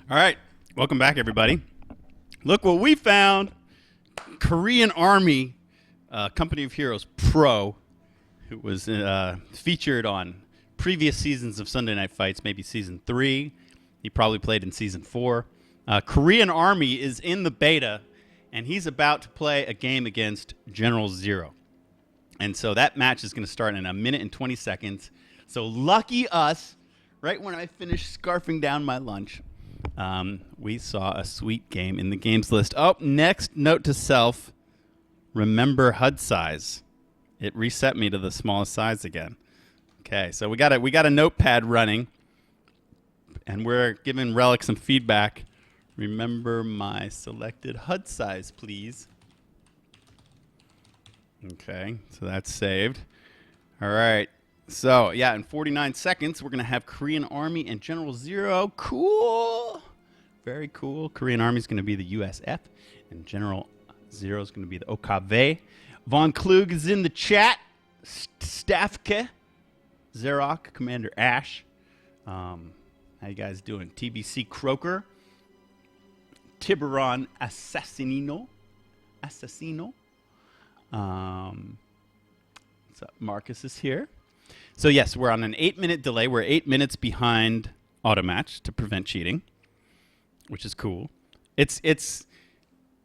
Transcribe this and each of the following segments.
All right, welcome back, everybody. Look what we found. Korean Army, Company of Heroes Pro, who was featured on previous seasons of Sunday Night Fights, maybe season 3. He probably played in season 4. Korean Army is in the beta, and he's about to play a game against GeneralZero. And so that match is going to start in a minute and 20 seconds. So lucky us, right when I finished scarfing down my lunch, we saw a sweet game in the games list. Oh, next note to self, remember HUD size. It reset me to the smallest size again. Okay, so we got a notepad running, and we're giving Relic some feedback. Remember my selected HUD size, please. Okay, so that's saved. All right. So, yeah, in 49 seconds, we're going to have Korean Army and GeneralZero. Cool. Very cool. Korean Army is going to be the USF, and GeneralZero is going to be the OKV. Von Klug is in the chat. Staffke. Zerok, Commander Ash. How you guys doing? TBC Croker. Tiburon Assassino. So Marcus is here. So yes, we're on an 8-minute delay. We're 8 minutes behind Automatch to prevent cheating, which is cool. It's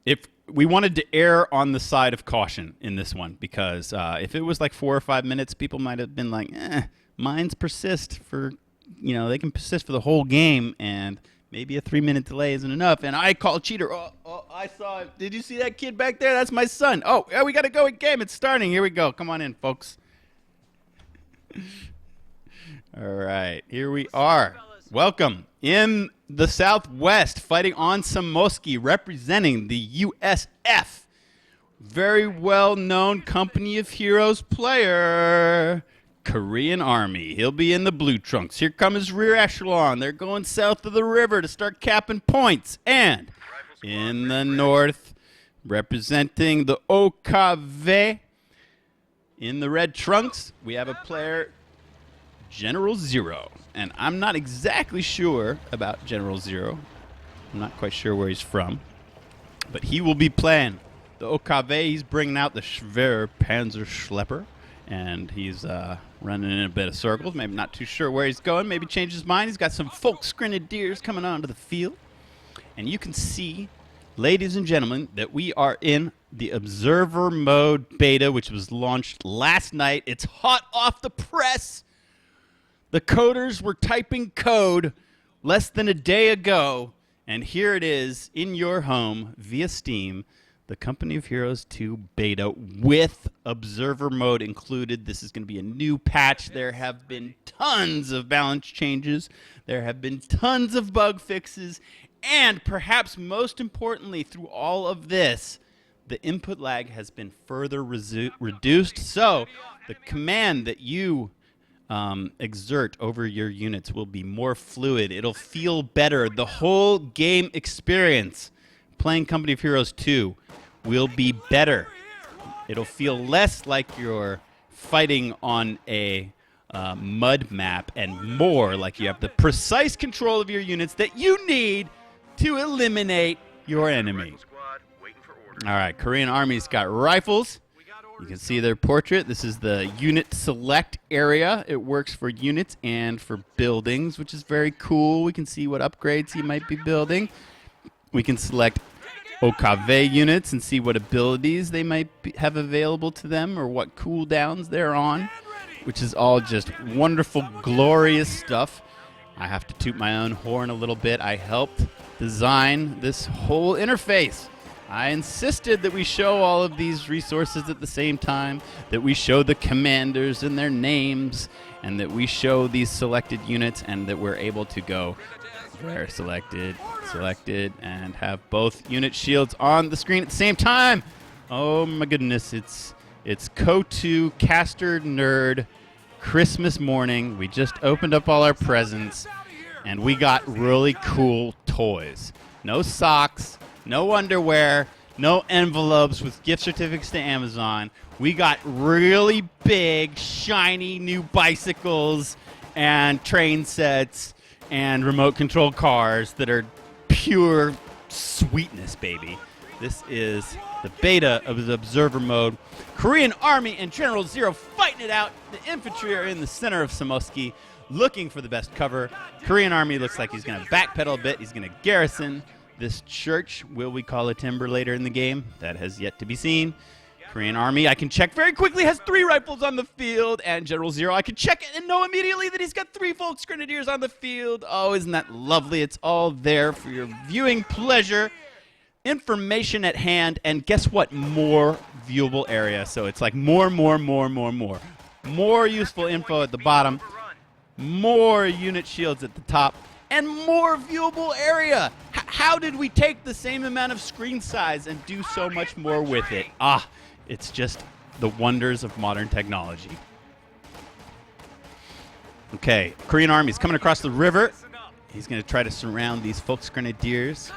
if we wanted to err on the side of caution in this one, because if it was like 4 or 5 minutes, people might have been like, mines persist for, they can persist for the whole game, and maybe a 3-minute delay isn't enough. And I call cheater. Oh, I saw it. Did you see that kid back there? That's my son. Oh, yeah, we got to go in game. It's starting. Here we go. Come on in, folks. All right, here we are. Welcome. In the Southwest, fighting on Samoski, representing the USF. Very well-known Company of Heroes player, Korean Army. He'll be in the blue trunks. Here comes his rear echelon. They're going south of the river to start capping points. And in the north, representing the OKV, in the red trunks, we have a player, GeneralZero. And I'm not exactly sure about GeneralZero. I'm not quite sure where he's from. But he will be playing the OKV. He's bringing out the Schwer Panzer Schlepper. And he's running in a bit of circles. Maybe not too sure where he's going. Maybe change his mind. He's got some Volksgrenadiers coming onto the field. And you can see, ladies and gentlemen, that we are in the Observer Mode beta, which was launched last night. It's hot off the press. The coders were typing code less than a day ago, and here it is in your home via Steam, the Company of Heroes 2 beta with Observer Mode included. This is going to be a new patch. There have been tons of balance changes. There have been tons of bug fixes, and perhaps most importantly through all of this, the input lag has been further reduced, so the command that you exert over your units will be more fluid. It'll feel better. The whole game experience playing Company of Heroes 2 will be better. It'll feel less like you're fighting on a mud map and more like you have the precise control of your units that you need to eliminate your enemy. All right, Korean Army's got rifles. You can see their portrait. This is the unit select area. It works for units and for buildings, which is very cool. We can see what upgrades he might be building. We can select OKV units and see what abilities they might have available to them or what cooldowns they're on, which is all just wonderful, glorious stuff. I have to toot my own horn a little bit. I helped design this whole interface. I insisted that we show all of these resources at the same time, that we show the commanders and their names, and that we show these selected units, and that we're able to go where selected, and have both unit shields on the screen at the same time. Oh my goodness, it's KO2 Caster Nerd Christmas morning. We just opened up all our presents, and we got really cool toys. No socks. No underwear, no envelopes with gift certificates to Amazon. We got really big, shiny new bicycles and train sets and remote control cars that are pure sweetness, baby. This is the beta of the observer mode. Korean Army and GeneralZero fighting it out. The infantry are in the center of Samoski, looking for the best cover. Korean Army looks like he's going to backpedal a bit. He's going to garrison this church. Will we call a timber later in the game? That has yet to be seen. Korean Army, I can check very quickly, has 3 rifles on the field. And GeneralZero, I can check it and know immediately that he's got 3 Volksgrenadiers on the field. Oh, isn't that lovely? It's all there for your viewing pleasure. Information at hand, and guess what? More viewable area. So it's like more. More useful info at the bottom, more unit shields at the top, and more viewable area. How did we take the same amount of screen size and do so much more with it? It's just the wonders of modern technology. Okay, Korean Army's coming across the river. He's going to try to surround these Volksgrenadiers.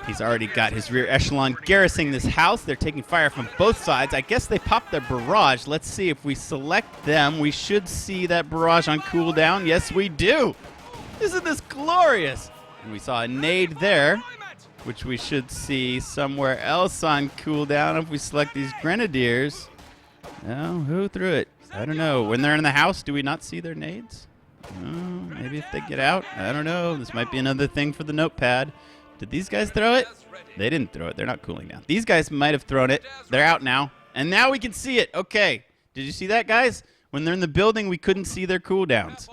He's already got his rear echelon garrisoning this house. They're taking fire from both sides. I guess they popped their barrage. Let's see if we select them. We should see that barrage on cooldown. Yes, we do. Isn't this glorious? And we saw a nade there, which we should see somewhere else on cooldown if we select these grenadiers. Oh, who threw it? I don't know. When they're in the house, do we not see their nades? Oh, maybe if they get out. I don't know. This might be another thing for the notepad. Did these guys throw it? They didn't throw it. They're not cooling down. These guys might have thrown it. They're out now. And now we can see it. Okay. Did you see that, guys? When they're in the building, we couldn't see their cooldowns.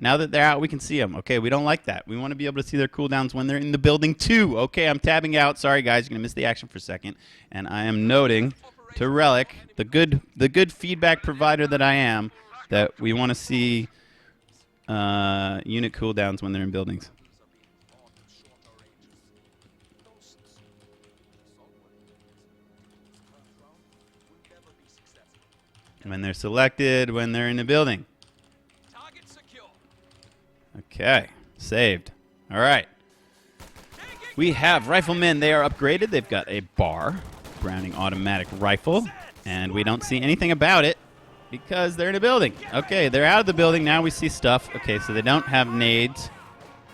Now that they're out, we can see them. Okay, we don't like that. We want to be able to see their cooldowns when they're in the building, too. Okay, I'm tabbing out. Sorry, guys. You're going to miss the action for a second. And I am noting to Relic, the good feedback provider that I am, that we want to see unit cooldowns when they're in buildings. When they're selected, when they're in the building. Okay, saved. All right. We have riflemen. They are upgraded. They've got a bar, Browning automatic rifle, and we don't see anything about it because they're in a building. Okay, they're out of the building. Now we see stuff. Okay, so they don't have nades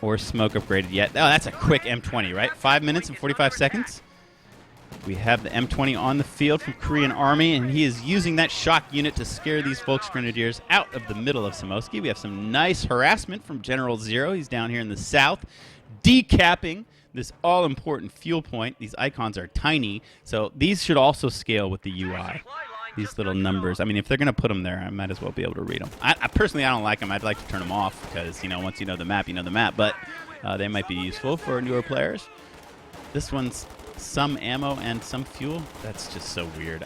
or smoke upgraded yet. Oh, that's a quick M20, right? 5 minutes and 45 seconds. We have the M20 on the field from Korean Army, and he is using that shock unit to scare these Volksgrenadiers out of the middle of Samoski. We have some nice harassment from GeneralZero. He's down here in the south, decapping this all-important fuel point. These icons are tiny, so these should also scale with the UI. These little numbers. I mean, if they're going to put them there, I might as well be able to read them. I personally, I don't like them. I'd like to turn them off because, you know, once you know the map, you know the map. But they might be useful for newer players. This one's some ammo and some fuel. That's just so weird.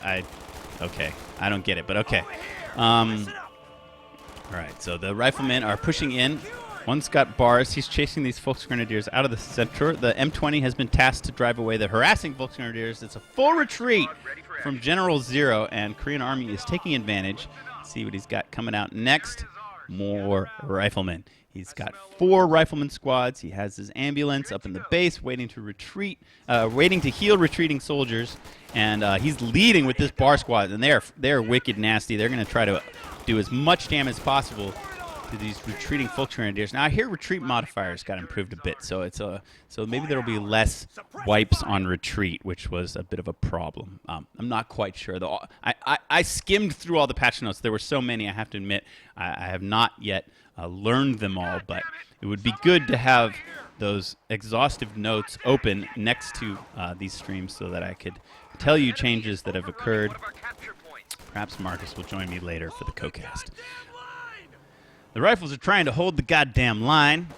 Okay, I don't get it, but okay. All right, so the riflemen are pushing in. One's got bars. He's chasing these Volksgrenadiers out of the center. The M20 has been tasked to drive away the harassing Volksgrenadiers. It's a full retreat from GeneralZero, and Korean Army is taking advantage. Let's see what he's got coming out next. More riflemen. He's got 4 rifleman squads. He has his ambulance up in the base waiting to retreat, waiting to heal retreating soldiers. And he's leading with this bar squad, and they're wicked nasty. They're going to try to do as much damage as possible to these retreating Volksgrenadiers. Now I hear retreat modifiers got improved a bit, so so maybe there'll be less wipes on retreat, which was a bit of a problem. I'm not quite sure though. I skimmed through all the patch notes. There were so many. I have to admit I have not yet learned them all, but it would be good to have those exhaustive notes open next to these streams so that I could tell you changes that have occurred. Perhaps Marcus will join me later for the co-cast. The rifles are trying to hold the goddamn line.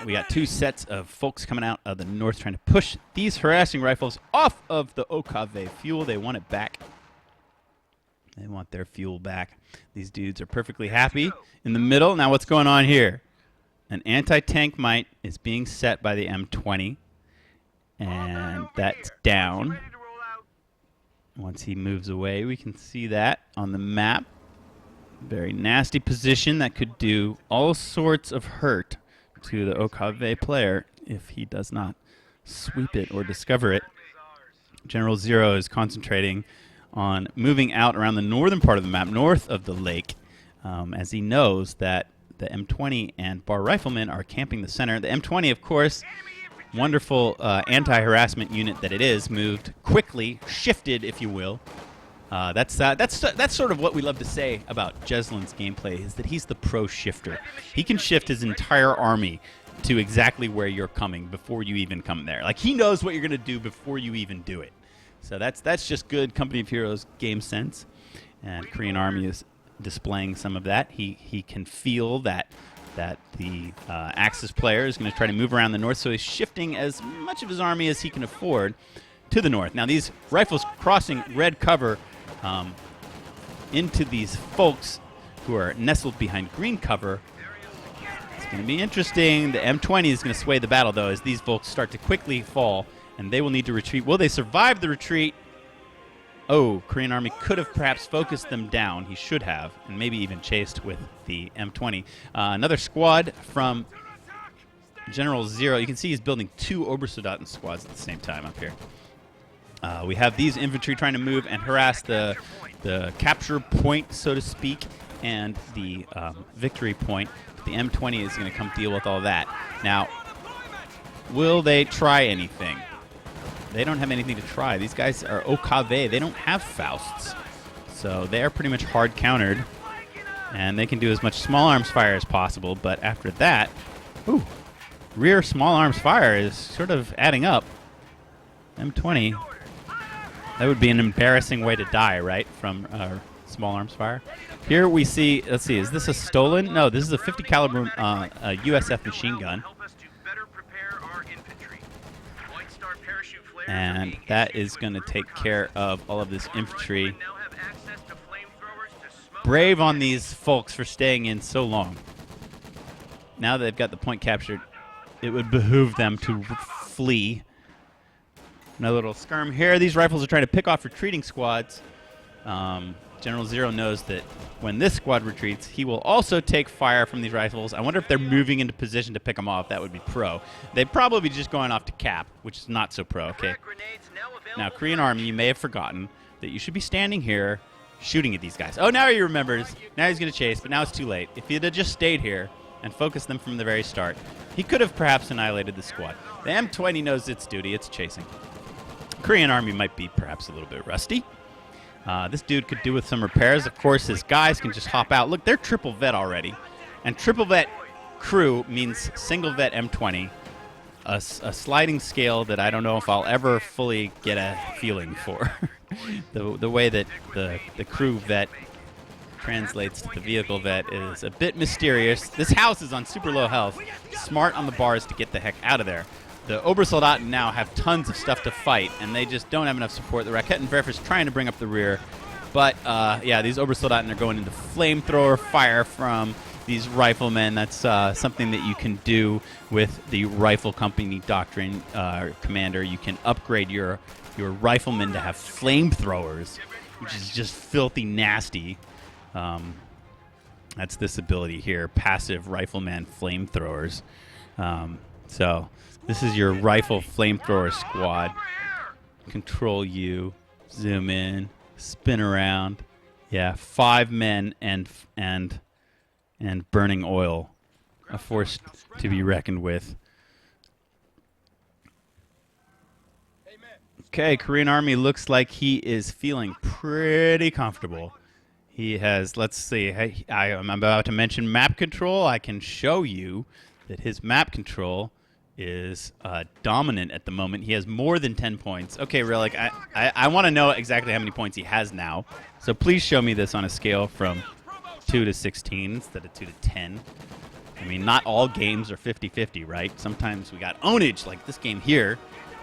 We got 2 sets of folks coming out of the north trying to push these harassing rifles off of the OKV fuel. They want it back. They want their fuel back. These dudes are perfectly happy in the middle. Now what's going on here? An anti-tank mite is being set by the M20, and that's down. Once he moves away, we can see that on the map. Very nasty position that could do all sorts of hurt to the OKV player if he does not sweep it or discover it. GeneralZero is concentrating on moving out around the northern part of the map, north of the lake, as he knows that the M20 and bar riflemen are camping the center. The M20, of course, wonderful anti-harassment unit that it is, moved quickly, shifted, if you will. That's sort of what we love to say about Jeslin's gameplay, is that he's the pro shifter. He can shift his entire army to exactly where you're coming before you even come there. Like, he knows what you're going to do before you even do it. So that's just good Company of Heroes game sense, and Korean Army is displaying some of that. He can feel that the Axis player is going to try to move around the north, so he's shifting as much of his army as he can afford to the north. Now, these rifles crossing red cover into these folks who are nestled behind green cover. It's going to be interesting. The M20 is going to sway the battle, though, as these folks start to quickly fall, and they will need to retreat. Will they survive the retreat? Oh, Korean Army could have perhaps focused them down. He should have, and maybe even chased with the M20. Another squad from GeneralZero. You can see he's building 2 Obersoldaten squads at the same time up here. We have these infantry trying to move and harass the capture point, so to speak, and the victory point. The M20 is going to come deal with all that. Now, will they try anything? They don't have anything to try. These guys are OKV. They don't have Fausts. So they are pretty much hard countered. And they can do as much small arms fire as possible. But after that, ooh, rear small arms fire is sort of adding up. M20. That would be an embarrassing way to die, right, from small arms fire. Here we see, let's see, is this a stolen? No, this is a 50 caliber USF machine gun. And that is going to take care of all of this infantry. Brave on these folks for staying in so long. Now that they've got the point captured, it would behoove them to flee. Another little skirm here. These rifles are trying to pick off retreating squads. GeneralZero knows that when this squad retreats, he will also take fire from these rifles. I wonder if they're moving into position to pick them off. That would be pro. They'd probably be just going off to cap, which is not so pro. Okay. Now, Korean Army, you may have forgotten that you should be standing here shooting at these guys. Oh, now he remembers. Now he's going to chase, but now it's too late. If he had just stayed here and focused them from the very start, he could have perhaps annihilated the squad. The M20 knows its duty. It's chasing. Korean Army might be perhaps a little bit rusty. This dude could do with some repairs. Of course, his guys can just hop out. Look, they're triple vet already. And triple vet crew means single vet M20. A sliding scale that I don't know if I'll ever fully get a feeling for. the way that the crew vet translates to the vehicle vet is a bit mysterious. This house is on super low health. Smart on the bars to get the heck out of there. The Obersoldaten now have tons of stuff to fight, and they just don't have enough support. The Raketenwerfer is trying to bring up the rear. But, yeah, these Obersoldaten are going into flamethrower fire from these riflemen. That's something that you can do with the Rifle Company Doctrine Commander. You can upgrade your riflemen to have flamethrowers, which is just filthy nasty. That's this ability here, passive rifleman flamethrowers. So this is your rifle flamethrower squad. Control U, zoom in, spin around. Yeah, 5 men and burning oil, a force to be reckoned with. Okay, Korean Army looks like he is feeling pretty comfortable. He has, let's see, I'm about to mention map control. I can show you that his map control is dominant at the moment. He has more than 10 points. Okay, Relic, I want to know exactly how many points he has now. So please show me this on a scale from 2 to 16 instead of 2 to 10. I mean, not all games are 50-50, right? Sometimes we got ownage, like this game here,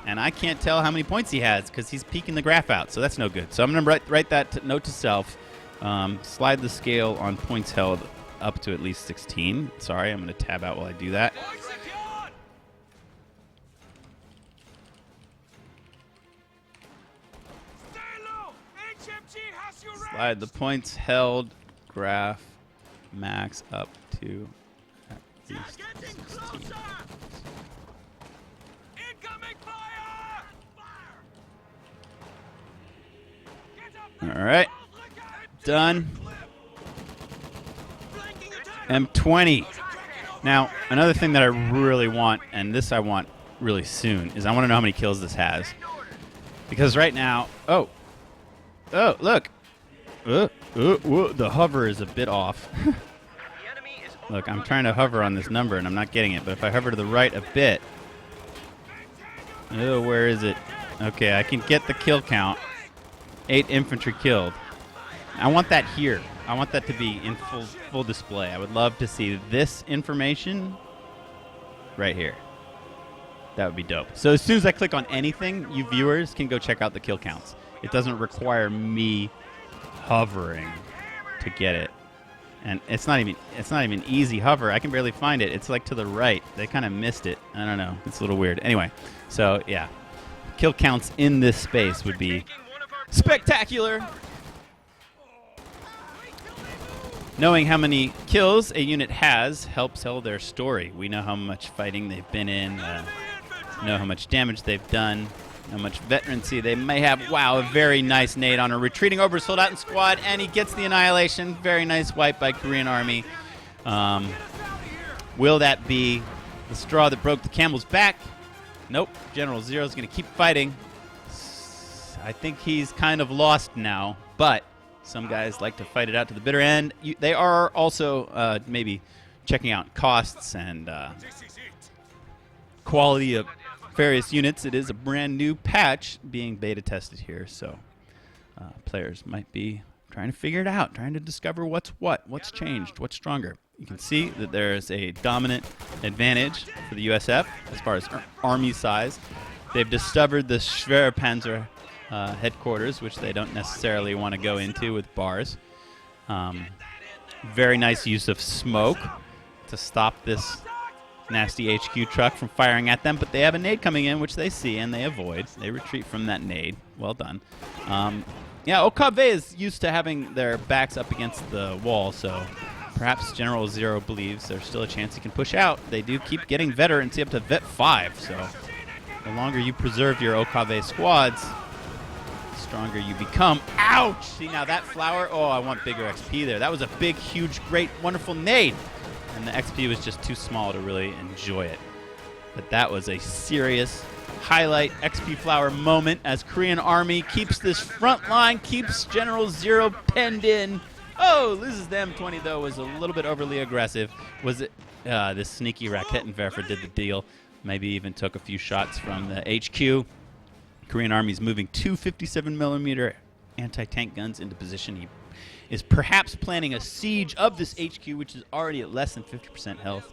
and I can't tell how many points he has because he's peeking the graph out, so that's no good. So I'm going to write that note to self. Slide the scale on points held up to at least 16. Sorry, I'm going to tab out while I do that. Slide the points held graph max up to at least 16. All right, done. M20. Now, another thing that I really want, and this I want really soon is I want to know how many kills this has. Because right now, oh, look. The hover is a bit off. Look, I'm trying to hover on this number, and I'm not getting it. But if I hover to the right a bit, oh, where is it? Okay, I can get the kill count. 8 infantry killed. I want that here. I want that to be in full display. I would love to see this information right here. That would be dope. So as soon as I click on anything, you viewers can go check out the kill counts. It doesn't require me hovering to get it. And it's not even easy hover. I can barely find it. It's like to the right. They kind of missed it. I don't know. It's a little weird. Anyway, so yeah. Kill counts in this space would be spectacular. Knowing how many kills a unit has helps tell their story. We know how much fighting they've been in, know how much damage they've done, how much veterancy they may have. Wow, a very nice nade on a retreating over Soldaten squad, and he gets the annihilation. Very nice wipe by Korean Army. Will that be the straw that broke the camel's back? Nope. GeneralZero is going to keep fighting. I think he's kind of lost now, but some guys like to fight it out to the bitter end. They are also maybe checking out costs and quality of various units. It is a brand new patch being beta tested here, so players might be trying to figure it out, trying to discover what's changed, what's stronger. You can see that there is a dominant advantage for the USF as far as army size. They've discovered the Schwerpanzer headquarters, which they don't necessarily want to go into with bars. Very nice use of smoke to stop this nasty HQ truck from firing at them, but they have a nade coming in, which they see and they avoid. They retreat from that nade. Well done. Yeah, OKV is used to having their backs up against the wall, so perhaps GeneralZero believes there's still a chance he can push out. They do keep getting veterancy up to Vet 5, so the longer you preserve your OKV squads, the stronger you become. Ouch! See, now that flower, oh, I want bigger XP there. That was a big, huge, great, wonderful nade, and the XP was just too small to really enjoy it. But that was a serious highlight XP flower moment as Korean Army keeps this front line, keeps GeneralZero penned in. Oh, loses the M20 though, was a little bit overly aggressive. Was it this sneaky Raketenwerfer did the deal, maybe even took a few shots from the HQ. Korean Army's moving 2 57mm anti-tank guns into position. He is perhaps planning a siege of this HQ, which is already at less than 50% health.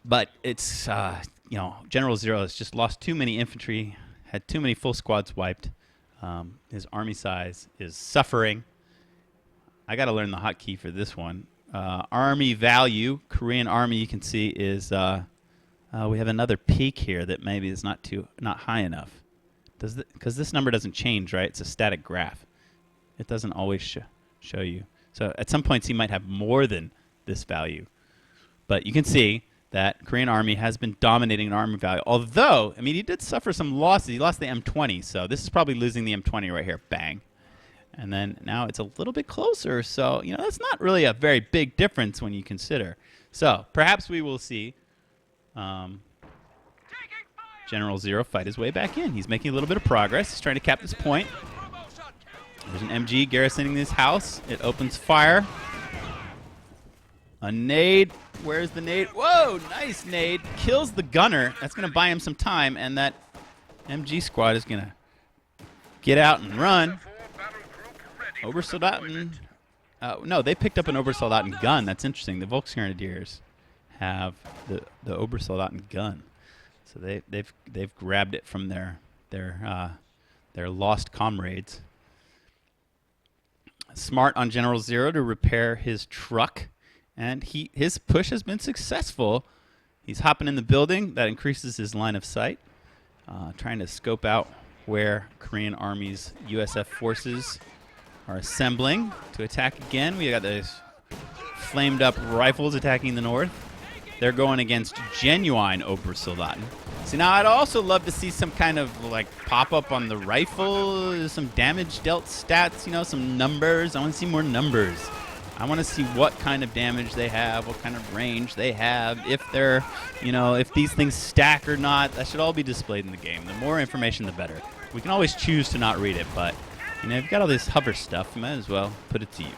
But it's, you know, GeneralZero has just lost too many infantry, had too many full squads wiped. His army size is suffering. I got to learn the hotkey for this one. Army value, Korean Army, you can see is we have another peak here that maybe is not high enough. Because this number doesn't change, right? It's a static graph. It doesn't always show you. So at some points he might have more than this value. But you can see that Korean Army has been dominating an army value. Although, I mean, he did suffer some losses. He lost the M20, so this is probably losing the M20 right here. Bang. And then now it's a little bit closer, so, you know, that's not really a very big difference when you consider. So, perhaps we will see GeneralZero fight his way back in. He's making a little bit of progress. He's trying to cap this point. There's an MG garrisoning this house. It opens fire. A nade. Where's the nade? Whoa, nice nade. Kills the gunner. That's going to buy him some time, and that MG squad is going to get out and run. Obersoldaten. No, they picked up an Obersoldaten gun. That's interesting. The Volksgrenadiers have the Obersoldaten gun. So they've grabbed it from their lost comrades. Smart on GeneralZero to repair his truck. And his push has been successful. He's hopping in the building. That increases his line of sight. Trying to scope out where Korean Army's USF forces are assembling to attack again. We got those flamed up rifles attacking the north. They're going against genuine Obersoldaten. See, now I'd also love to see some kind of like pop-up on the rifle, some damage dealt stats, you know, some numbers. I want to see more numbers. I want to see what kind of damage they have, what kind of range they have, if they're, if these things stack or not. That should all be displayed in the game. The more information, the better. We can always choose to not read it, but, you've got all this hover stuff. You might as well put it to use.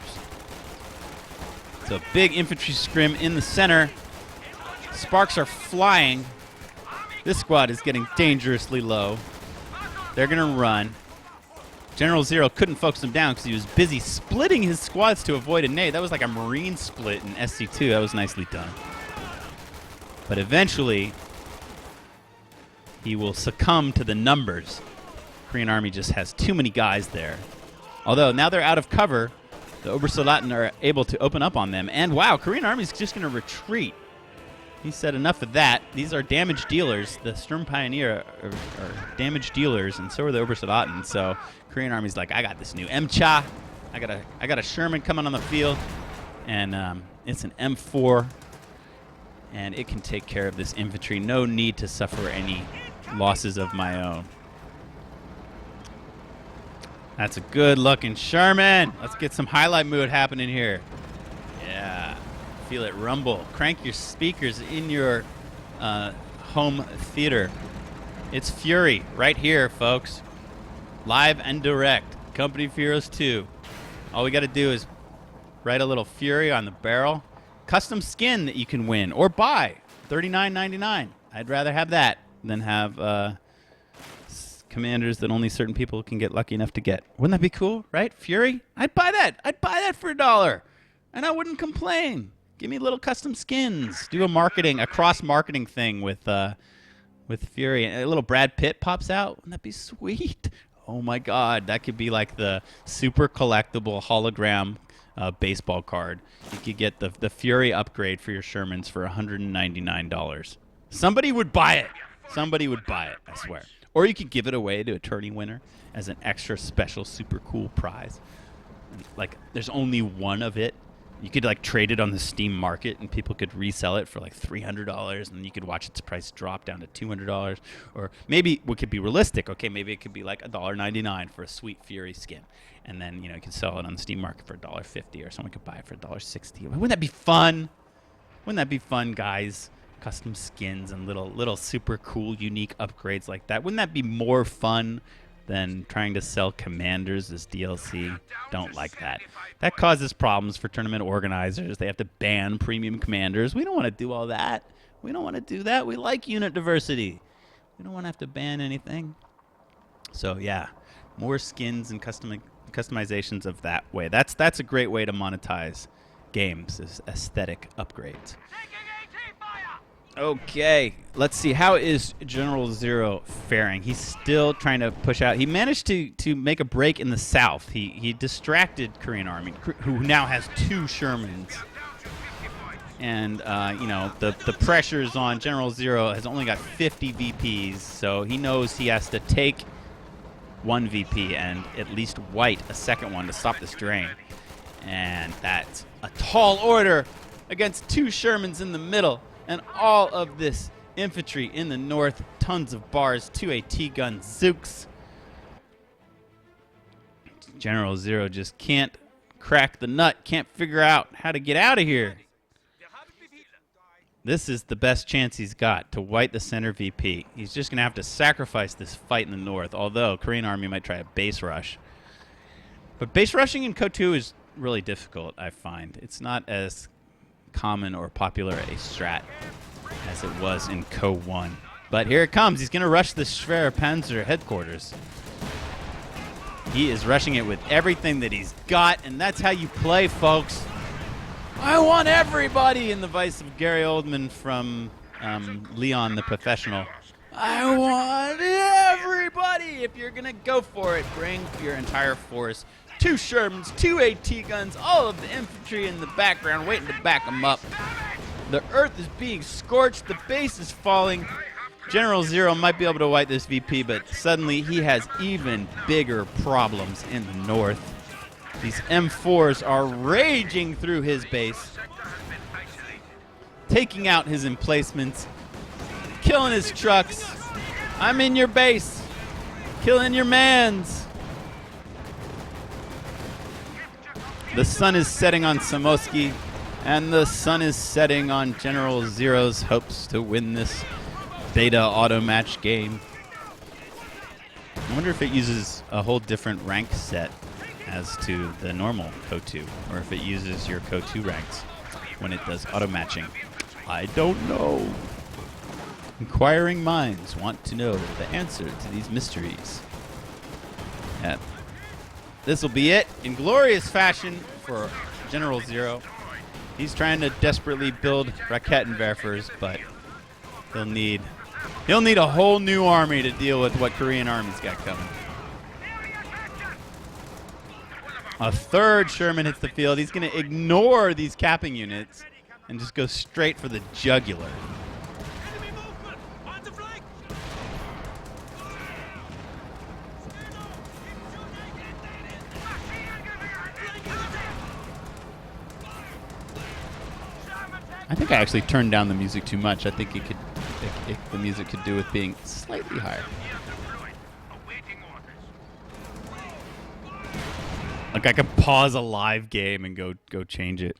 So, big infantry scrim in the center. Sparks are flying. This squad is getting dangerously low. They're going to run. GeneralZero couldn't focus him down because he was busy splitting his squads to avoid a nade. That was like a Marine split in SC2. That was nicely done. But eventually, he will succumb to the numbers. Korean Army just has too many guys there. Although, now they're out of cover, the OBSMODE are able to open up on them. And wow, Korean Army is just going to retreat. He said enough of that. These are damage dealers. The Sturm Pioneer are damage dealers, and so are the OBSMODE. So Korean Army's like, I got this new MCHA. I got a Sherman coming on the field, and it's an M4, and it can take care of this infantry. No need to suffer any losses of my own. That's a good-looking Sherman. Let's get some highlight mood happening here. Yeah. Feel it rumble. Crank your speakers in your home theater. It's Fury right here, folks. Live and direct. Company of Heroes 2. All we got to do is write a little Fury on the barrel. Custom skin that you can win or buy. $39.99. I'd rather have that than have commanders that only certain people can get lucky enough to get. Wouldn't that be cool, right? Fury? I'd buy that. I'd buy that for $1. And I wouldn't complain. Give me little custom skins. Do a cross-marketing thing with Fury. And a little Brad Pitt pops out. Wouldn't that be sweet? Oh, my God. That could be like the super collectible hologram baseball card. You could get the Fury upgrade for your Shermans for $199. Somebody would buy it. Somebody would buy it, I swear. Or you could give it away to a tourney winner as an extra special super cool prize. Like, there's only one of it. You could trade it on the Steam market, and people could resell it for $300, and you could watch its price drop down to $200. Or maybe we could be realistic. Okay, maybe it could be $1.99 for a sweet Fury skin, and then you could sell it on the Steam market for $1.50, or someone could buy it for $1.60. Wouldn't that be fun? Wouldn't that be fun, guys? Custom skins and little super cool, unique upgrades like that. Wouldn't that be more fun than trying to sell commanders as DLC? Don't like that. That causes problems for tournament organizers. They have to ban premium commanders. We don't want to do all that. We don't want to do that. We like unit diversity. We don't want to have to ban anything. So yeah, more skins and customizations of that way. That's a great way to monetize games, is aesthetic upgrades. Okay, let's see. How is GeneralZero faring? He's still trying to push out. He managed to make a break in the south. He distracted Korean Army, who now has 2 Shermans. And, the pressures on GeneralZero has only got 50 VPs, so he knows he has to take 1 VP and at least white a second one to stop this drain. And that's a tall order against 2 Shermans in the middle. And all of this infantry in the north, tons of bars, 2 AT gun Zooks. GeneralZero just can't crack the nut, can't figure out how to get out of here. This is the best chance he's got to white the center VP. He's just going to have to sacrifice this fight in the north, although Korean Army might try a base rush. But base rushing in KO2 is really difficult, I find. It's not as common or popular a strat as it was in KO1. But here it comes. He's going to rush the Schwer Panzer headquarters. He is rushing it with everything that he's got, and that's how you play, folks. I want everybody, in the voice of Gary Oldman from Leon the Professional. I want everybody. If you're going to go for it, bring your entire force. 2 Shermans, 2 AT guns, all of the infantry in the background waiting to back them up. The earth is being scorched. The base is falling. GeneralZero might be able to wipe this VP, but suddenly he has even bigger problems in the north. These M4s are raging through his base, taking out his emplacements, killing his trucks. I'm in your base, killing your mans. The sun is setting on Samoski, and the sun is setting on GeneralZero's hopes to win this beta auto match game. I wonder if it uses a whole different rank set as to the normal KO2, or if it uses your KO2 ranks when it does auto matching. I don't know. Inquiring minds want to know the answer to these mysteries. Yeah. This will be it in glorious fashion for GeneralZero. He's trying to desperately build Raketenwerfers, but he'll need a whole new army to deal with what KoreanArmy's got coming. A third Sherman hits the field. He's going to ignore these capping units and just go straight for the jugular. I think I actually turned down the music too much. I think the music could do with being slightly higher. Like I could pause a live game and go change it.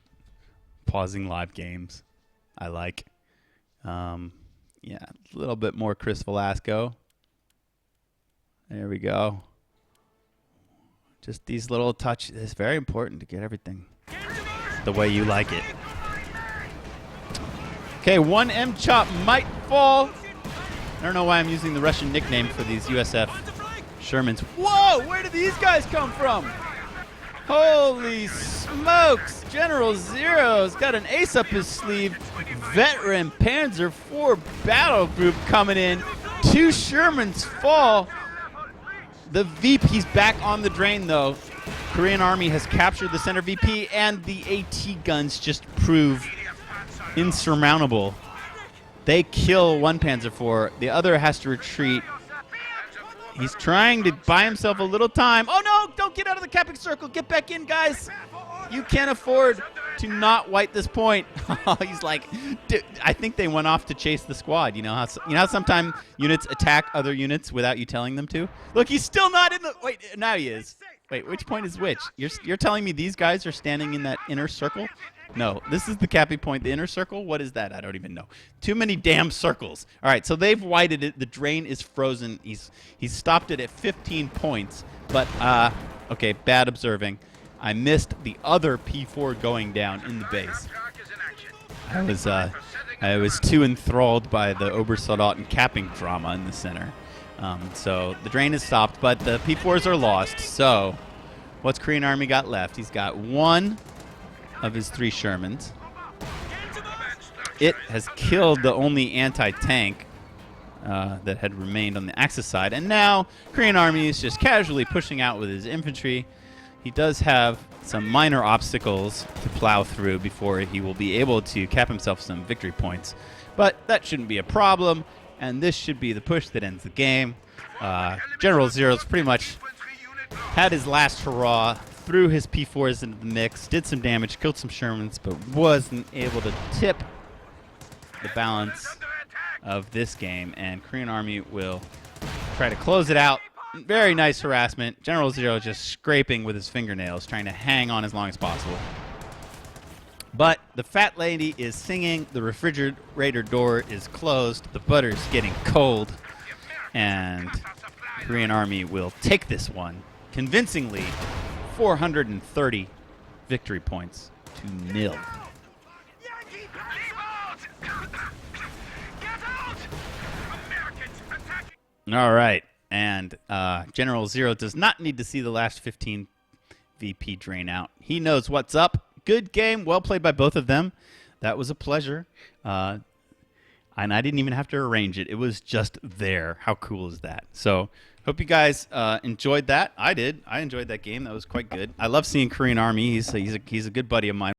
Pausing live games, I like. Yeah, a little bit more Chris Velasco. There we go. Just these little touches. It's very important to get everything the way you like it. Okay, one M-Chop might fall. I don't know why I'm using the Russian nickname for these USF Shermans. Whoa, where did these guys come from? Holy smokes, GeneralZero's got an ace up his sleeve. Veteran Panzer IV battle group coming in. Two Shermans fall. The VP, he's back on the drain though. KoreanArmy has captured the center VP, and the AT guns just prove insurmountable. They kill one Panzer IV. The other has to retreat. He's trying to buy himself a little time. Oh no, don't get out of the capping circle. Get back in, guys. You can't afford to not wipe this point. He's like, I think they went off to chase the squad. You know how sometimes units attack other units without you telling them to? Look, he's still not in the, wait, now he is. Wait, which point is which? You're telling me these guys are standing in that inner circle? No, this is the capping point. The inner circle? What is that? I don't even know. Too many damn circles. All right, so they've whited it. The drain is frozen. He's stopped it at 15 points. But, okay, bad observing. I missed the other P4 going down in the base. I was too enthralled by the Obersoldaten capping drama in the center. So the drain is stopped, but the P4s are lost. So what's KoreanArmy got left? He's got one of his three Shermans. It has killed the only anti-tank that had remained on the Axis side, and now KoreanArmy is just casually pushing out with his infantry. He does have some minor obstacles to plow through before he will be able to cap himself some victory points, but that shouldn't be a problem, and this should be the push that ends the game. GeneralZero's pretty much had his last hurrah, threw his P4s into the mix, did some damage, killed some Shermans, but wasn't able to tip the balance of this game, and KoreanArmy will try to close it out. Very nice harassment. GeneralZero just scraping with his fingernails, trying to hang on as long as possible. But the fat lady is singing, the refrigerator door is closed, the butter's getting cold, and KoreanArmy will take this one convincingly, 430 victory points to 0. All right, and GeneralZero does not need to see the last 15 VP drain out. He knows what's up. Good game, well played by both of them. That was a pleasure, and I didn't even have to arrange it. It was just there. How cool is that? So hope you guys enjoyed that. I did. I enjoyed that game. That was quite good. I love seeing KoreanArmy. He's a good buddy of mine.